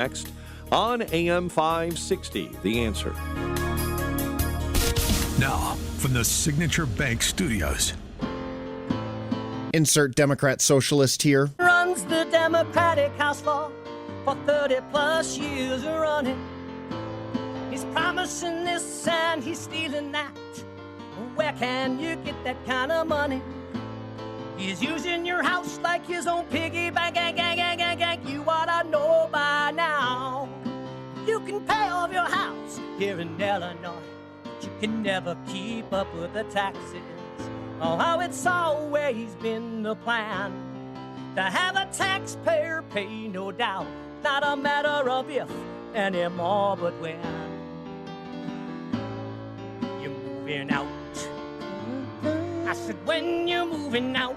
Next on AM 560, The Answer. Now, from the Signature Bank Studios. Insert Democrat socialist here. Runs the Democratic House floor for 30 plus years running. He's promising this and he's stealing that. Where can you get that kind of money? He's using your house like his own piggy bank. You ought to know by now. You can pay off your house here in Illinois, but you can never keep up with the taxes. Oh, how it's always been the plan to have a taxpayer pay, no doubt. Not a matter of if anymore, but when. You're moving out. I said, when you're moving out.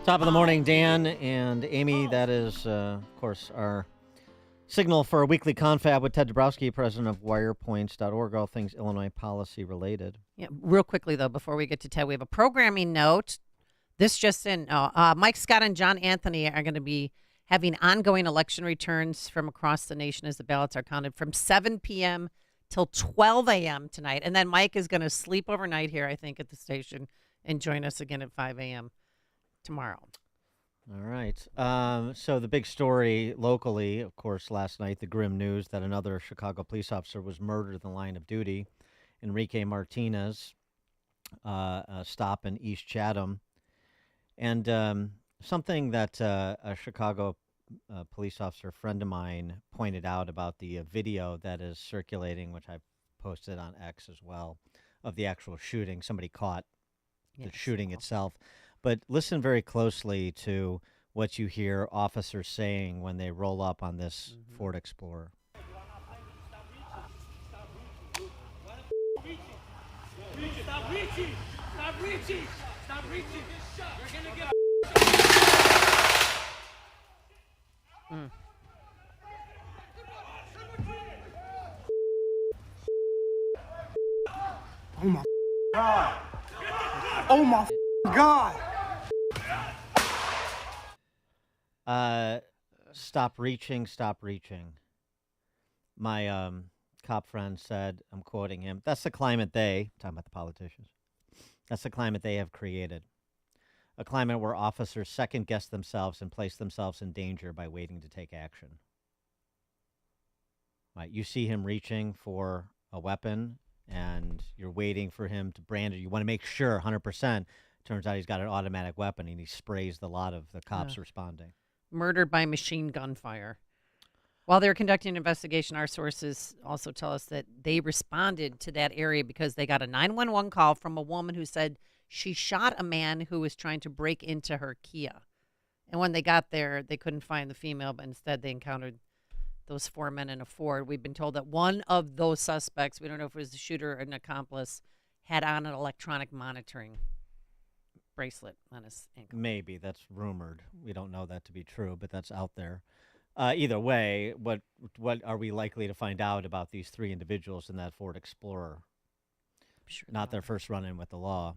Top of the morning, Dan and Amy. That is, of course, our signal for a weekly confab with Ted Dabrowski, president of Wirepoints.org, all things Illinois policy related. Yeah, real quickly, though, before we get to Ted, we have a programming note. This just in. Mike Scott and John Anthony are going to be having ongoing election returns from across the nation as the ballots are counted from 7 p.m. till 12 a.m. tonight. And then Mike is going to sleep overnight here, I think, at the station and join us again at 5 a.m. tomorrow. All right. So the big story locally, of course, last night, the grim news that another Chicago police officer was murdered in the line of duty. Enrique Martinez, stop in East Chatham. And something that a Chicago police officer friend of mine pointed out about the video that is circulating, which I posted on X as well, of the actual shooting. Somebody caught the shooting itself. But listen very closely to what you hear officers saying when they roll up on this Ford Explorer. Stop reaching! Stop reaching! Stop reaching! You're gonna get Oh my God! Oh my God! Stop reaching, stop reaching. My cop friend said, I'm quoting him, that's the climate talking about the politicians, that's the climate they have created. A climate where officers second-guess themselves and place themselves in danger by waiting to take action. Right, you see him reaching for a weapon, and you're waiting for him to brand it. You want to make sure, 100%. Turns out he's got an automatic weapon, and he sprays the lot of the cops responding. Murdered by machine gun fire. While they're conducting an investigation, our sources also tell us that they responded to that area because they got a 911 call from a woman who said she shot a man who was trying to break into her Kia. And when they got there, they couldn't find the female, but instead they encountered those four men in a Ford. We've been told that one of those suspects, we don't know if it was the shooter or an accomplice, had on an electronic monitoring bracelet on his ankle. Maybe. That's rumored. We don't know that to be true, but that's out there. Either way, what are we likely to find out about these three individuals in that Ford Explorer? Sure Not their first run-in with the law.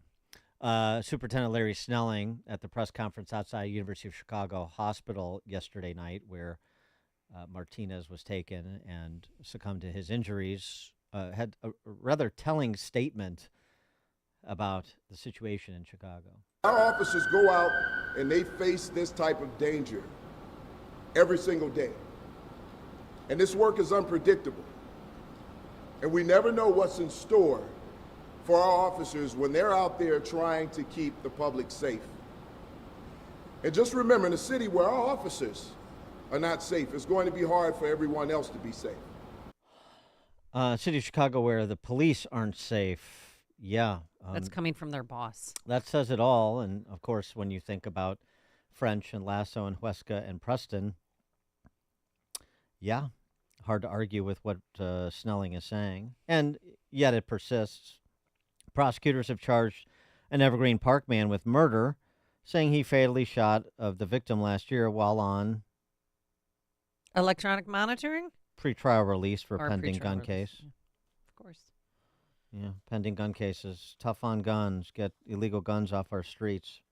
Superintendent Larry Snelling at the press conference outside University of Chicago Hospital yesterday night, where Martinez was taken and succumbed to his injuries, had a rather telling statement about the situation in Chicago. Our officers go out and they face this type of danger every single day. And this work is unpredictable. And we never know what's in store for our officers when they're out there trying to keep the public safe. And just remember, in a city where our officers are not safe, it's going to be hard for everyone else to be safe. City of Chicago where the police aren't safe. Yeah. That's coming from their boss. That says it all. And, of course, when you think about French and Lasso and Huesca and Preston, yeah, hard to argue with what Snelling is saying. And yet it persists. Prosecutors have charged an Evergreen Park man with murder, saying he fatally shot of the victim last year while on Electronic monitoring? pretrial release for a Or pending pretrial gun release. case. Yeah, of course. Yeah, pending gun cases. Tough on guns. Get illegal guns off our streets.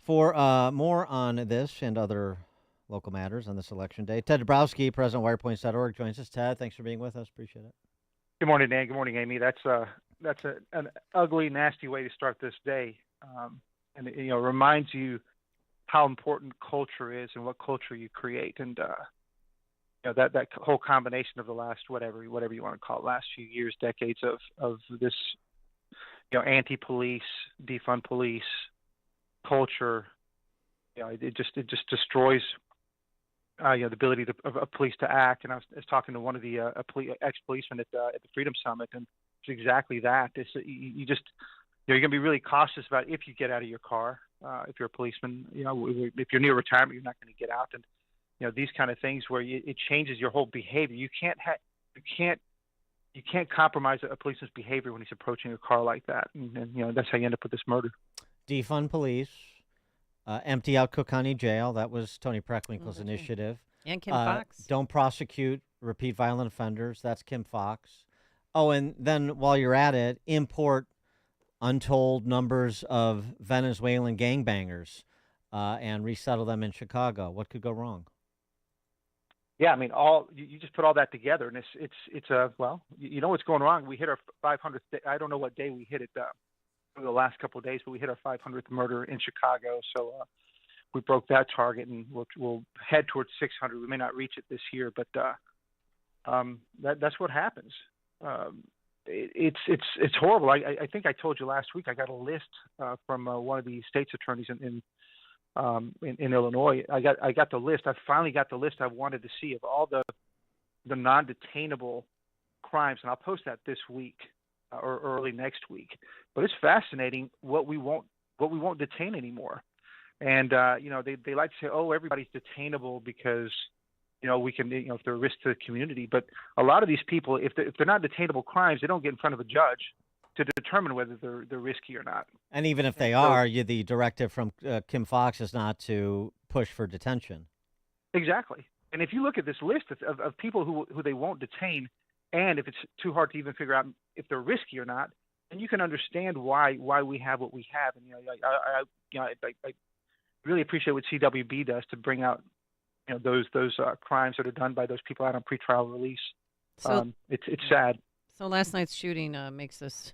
For more on this and other local matters on this election day, Ted Dabrowski, president of Wirepoints.org, joins us. Ted, thanks for being with us. Appreciate it. Good morning, Dan. Good morning, Amy. That's an ugly, nasty way to start this day, and it reminds you how important culture is and what culture you create, and that whole combination of the last whatever you want to call it, last few years, decades of this anti-police, defund police culture. It just destroys the ability of police to act. And I was talking to one of the ex-policemen at the Freedom Summit, and it's exactly that. You're going to be really cautious about if you get out of your car. If you're a policeman, if you're near retirement, you're not going to get out. And these kind of things where it changes your whole behavior. You can't compromise a policeman's behavior when he's approaching a car like that. And that's how you end up with this murder. Defund police. Empty out Cook County Jail. That was Tony Preckwinkle's initiative. And Kim Fox. Don't prosecute repeat violent offenders. That's Kim Fox. Oh, and then while you're at it, import untold numbers of Venezuelan gangbangers and resettle them in Chicago. What could go wrong? Yeah, I mean, you just put all that together, and it's what's going wrong. We hit our 500th day. I don't know what day we hit it over the last couple of days, but we hit our 500th murder in Chicago. So we broke that target, and we'll head towards 600. We may not reach it this year, but that's what happens. It's horrible. I think I told you last week I got a list from one of the state's attorneys in Illinois. I got the list. I finally got the list I wanted to see of all the non-detainable crimes, and I'll post that this week or early next week. But it's fascinating what we won't detain anymore. And they like to say, oh, everybody's detainable because we can, if they're a risk to the community. But a lot of these people, if they're not detainable crimes, they don't get in front of a judge to determine whether they're risky or not. And even if they are, the directive from Kim Fox is not to push for detention. Exactly. And if you look at this list of people who they won't detain, and if it's too hard to even figure out if they're risky or not, then you can understand why we have what we have. And I really appreciate what CWB does to bring out those crimes that are done by those people out on pretrial release. So, it's sad. So last night's shooting makes us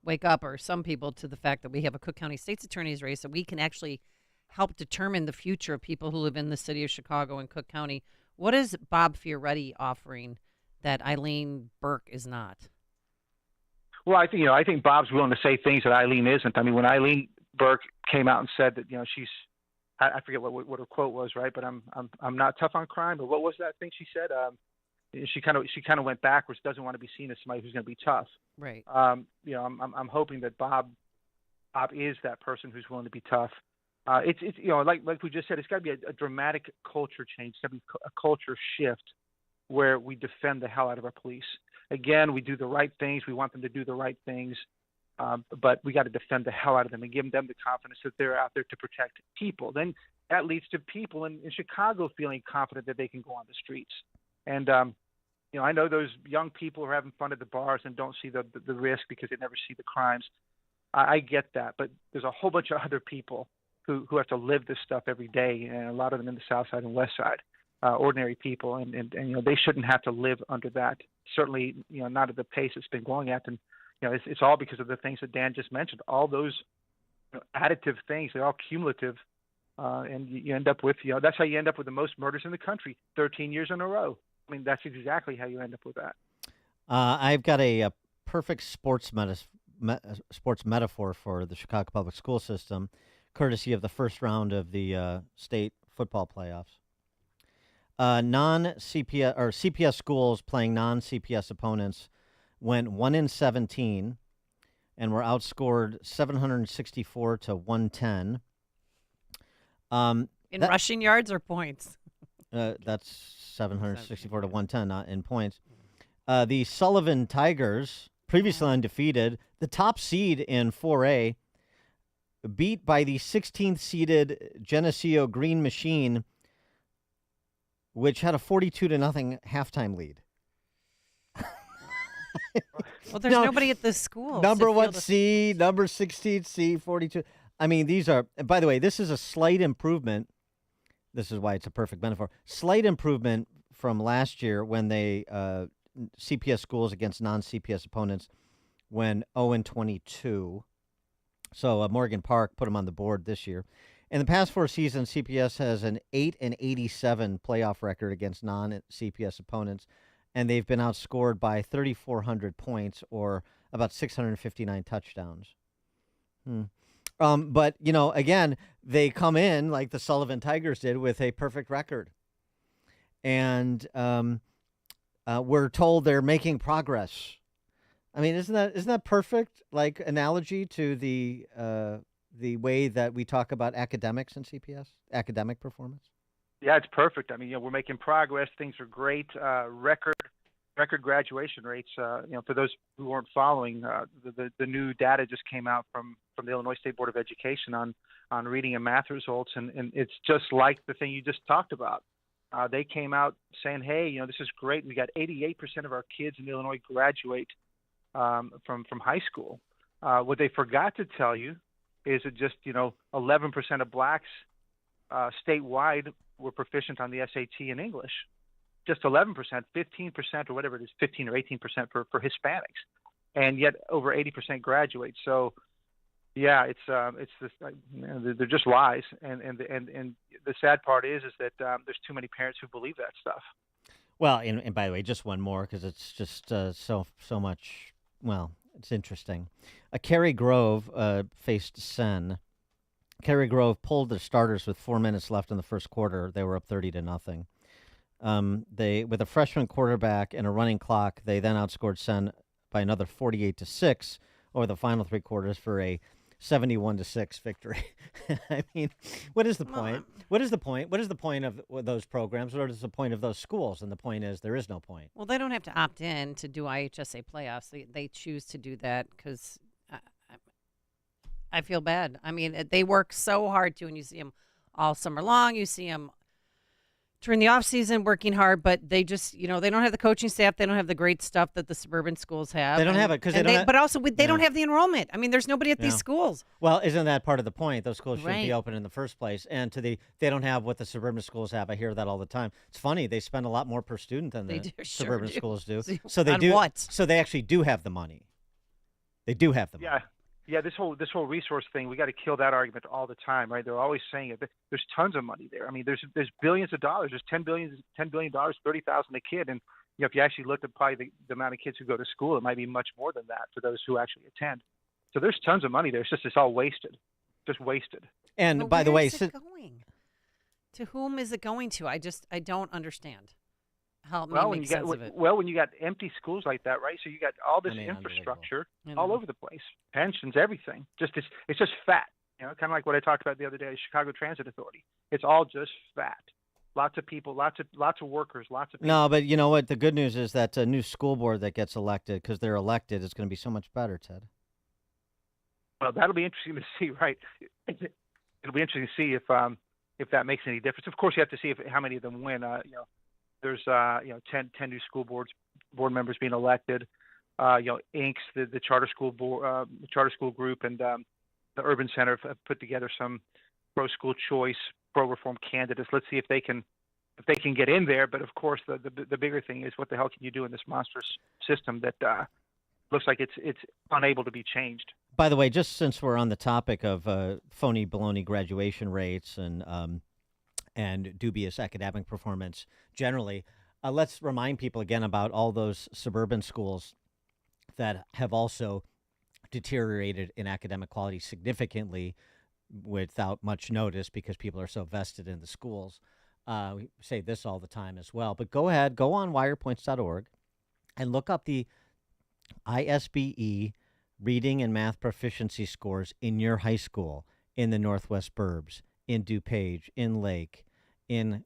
wake up, or some people, to the fact that we have a Cook County State's Attorney's race, that we can actually help determine the future of people who live in the city of Chicago and Cook County. What is Bob Fioretti offering that Eileen Burke is not? Well, I think Bob's willing to say things that Eileen isn't. I mean, when Eileen Burke came out and said that she's, I forget what her quote was, right? But I'm not tough on crime, or what was that thing she said? She kind of went backwards. Doesn't want to be seen as somebody who's going to be tough. Right. I'm hoping that Bob is that person who's willing to be tough. It's like we just said, it's got to be a dramatic culture change. It's got to be a culture shift where we defend the hell out of our police. Again, we do the right things. We want them to do the right things, but we got to defend the hell out of them and give them the confidence that they're out there to protect people. Then that leads to people in Chicago feeling confident that they can go on the streets. And I know those young people who are having fun at the bars and don't see the risk because they never see the crimes. I get that, but there's a whole bunch of other people who have to live this stuff every day, and a lot of them in the South Side and West Side. Ordinary people, and they shouldn't have to live under that. Certainly, not at the pace it's been going at. And it's all because of the things that Dan just mentioned. All those additive things, they're all cumulative, and you end up with that's how you end up with the most murders in the country, 13 years in a row. I mean, that's exactly how you end up with that. I've got a perfect sports metaphor for the Chicago public school system, courtesy of the first round of the state football playoffs. Non-CPS or CPS schools playing non-CPS opponents went 1-17 and were outscored 764 to 110. In rushing yards or points? That's 764 to 110, not in points. The Sullivan Tigers, previously undefeated, the top seed in 4A, beat by the 16th seeded Geneseo Green Machine, which had a 42-0 halftime lead. Well, there's nobody at this school. Number 1 C, number 16 C, 42. I mean, these are, by the way, this is a slight improvement. This is why it's a perfect metaphor. Slight improvement from last year when they, CPS schools against non-CPS opponents when 0-22. So Morgan Park put them on the board this year. In the past 4 seasons, CPS has an 8-87 playoff record against non-CPS opponents, and they've been outscored by 3,400 points or about 659 touchdowns. But, again, they come in like the Sullivan Tigers did with a perfect record. And we're told they're making progress. I mean, isn't that perfect, like, analogy to the way that we talk about academics in CPS, academic performance? Yeah, it's perfect. I mean, we're making progress. Things are great. Record graduation rates. For those who weren't following, the new data just came out from the Illinois State Board of Education on reading and math results, and it's just like the thing you just talked about. They came out saying, hey, this is great. We got 88% of our kids in Illinois graduate from high school. What they forgot to tell you is that just 11% of blacks statewide were proficient on the SAT in English. Just 11%, 15% or whatever it is, 15 or 18% for Hispanics, and yet over 80% graduate. So, yeah, it's this. They're just lies, and the sad part is that there's too many parents who believe that stuff. Well, and by the way, just one more because it's just so much. Well, it's interesting. Cary Grove faced Sen. Cary Grove pulled their starters with 4 minutes left in the first quarter. They were up 30-0. They, with a freshman quarterback and a running clock, they then outscored Sen by another 48-6 over the final 3 quarters for a 71-6 victory. I mean, what is the point? What is the point? What is the point of those programs? What is the point of those schools? And the point is, there is no point. Well, they don't have to opt in to do IHSA playoffs. They choose to do that because I feel bad. I mean, they work so hard too, and you see them all summer long. You see them during the off season working hard, but they just, they don't have the coaching staff. They don't have the great stuff that the suburban schools have. They don't have it because they don't. But also, they don't have the enrollment. I mean, there's nobody at these schools. Well, isn't that part of the point? Those schools shouldn't be open in the first place, and they don't have what the suburban schools have. I hear that all the time. It's funny. They spend a lot more per student than the suburban schools do. So they do. What? So they actually do have the money. They do have the money. Yeah, this whole resource thing, we got to kill that argument all the time, right? They're always saying it. There's tons of money there. I mean, there's billions of dollars. There's $10 billion, $30,000 a kid, and if you actually look at probably the amount of kids who go to school, it might be much more than that for those who actually attend. So there's tons of money there. It's all wasted, just wasted. And by the way, where is it going? To whom is it going to? I don't understand. Help me make sense of it. Well, when you got empty schools like that, right? So you got all this infrastructure all over the place, pensions, everything. It's just fat. Kind of like what I talked about the other day, Chicago Transit Authority. It's all just fat. Lots of people, lots of workers, lots of people. No, but you know what? The good news is that a new school board that gets elected, because they're elected, is going to be so much better, Ted. Well, that'll be interesting to see, right? It'll be interesting to see if that makes any difference. Of course, you have to see how many of them win. There's 10 new school board members being elected. Inks, the charter school board, charter school group, and the Urban Center have put together some pro school choice, pro reform candidates. Let's see if they can get in there. But of course, the bigger thing is what the hell can you do in this monstrous system that looks like it's unable to be changed. By the way, just since we're on the topic of phony baloney graduation rates and dubious academic performance generally, let's remind people again about all those suburban schools that have also deteriorated in academic quality significantly without much notice because people are so vested in the schools. We say this all the time as well. But go ahead, go on wirepoints.org and look up the ISBE reading and math proficiency scores in your high school in the Northwest Burbs, in DuPage, in Lake, in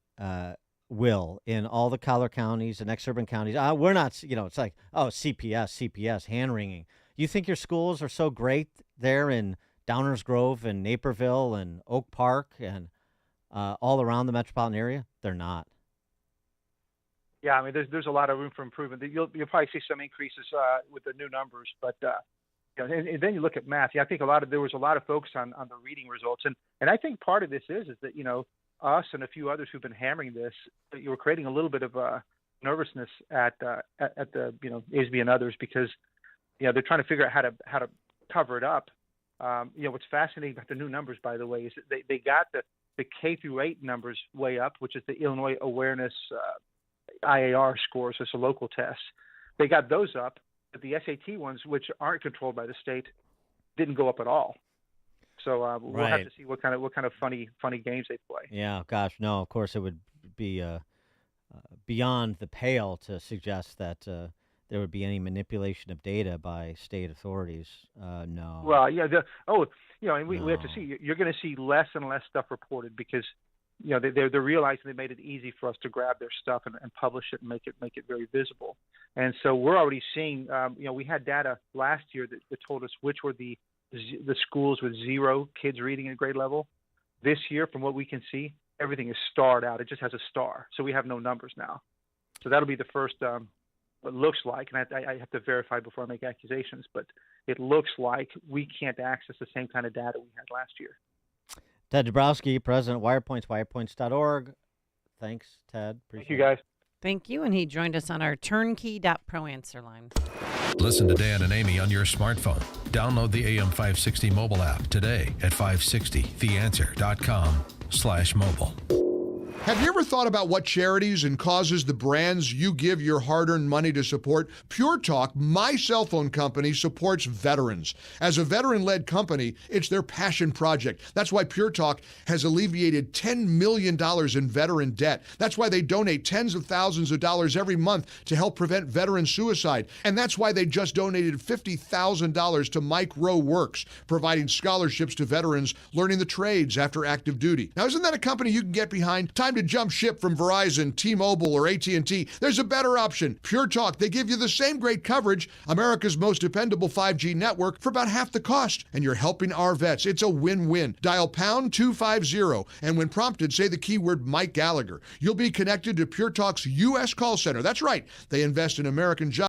Will, in all the collar counties and exurban counties. We're not, it's like, CPS, hand-wringing. You think your schools are so great there in Downers Grove and Naperville and Oak Park and all around the metropolitan area? They're not. Yeah, I mean, there's a lot of room for improvement. You'll probably see some increases with the new numbers, but and then you look at math. Yeah, I think there was a lot of focus on the reading results, and I think part of this is that us and a few others who've been hammering this, you were creating a little bit of nervousness at the ISB and others, because they're trying to figure out how to cover it up. What's fascinating about the new numbers, by the way, is that they got the K through 8 numbers way up, which is the Illinois Awareness IAR scores, so it's a local test. They got those up, but the SAT ones, which aren't controlled by the state, didn't go up at all. So we'll have to see what kind of funny games they play. Yeah, gosh, no, of course it would be beyond the pale to suggest that there would be any manipulation of data by state authorities. No. Well, yeah. And we have to see. You're going to see less and less stuff reported because they're realizing they made it easy for us to grab their stuff and publish it and make it very visible. And so we're already seeing. We had data last year that told us which were the schools with 0 kids reading at grade level. This year, from what we can see, everything is starred out. It just has a star, so we have no numbers now. So that'll be the first. It looks like, and I have to verify before I make accusations, but it looks like we can't access the same kind of data we had last year. Ted Dabrowski, President, Wirepoints, wirepoints.org. Thanks, Ted. Appreciate Thank you, guys. Thank you, and he joined us on our turnkey.pro answer line. Listen to Dan and Amy on your smartphone. Download the AM 560 mobile app today at 560theanswer.com/mobile. Have you ever thought about what charities and causes the brands you give your hard-earned money to support? Pure Talk, my cell phone company, supports veterans. As a veteran-led company, it's their passion project. That's why Pure Talk has alleviated $10 million in veteran debt. That's why they donate tens of thousands of dollars every month to help prevent veteran suicide. And that's why they just donated $50,000 to Mike Rowe Works, providing scholarships to veterans learning the trades after active duty. Now, isn't that a company you can get behind? Time to jump ship from Verizon, T-Mobile, or AT&T. There's a better option. Pure Talk. They give you the same great coverage, America's most dependable 5G network, for about half the cost. And you're helping our vets. It's a win-win. Dial pound 250, and when prompted, say the keyword Mike Gallagher. You'll be connected to Pure Talk's U.S. call center. That's right. They invest in American jobs.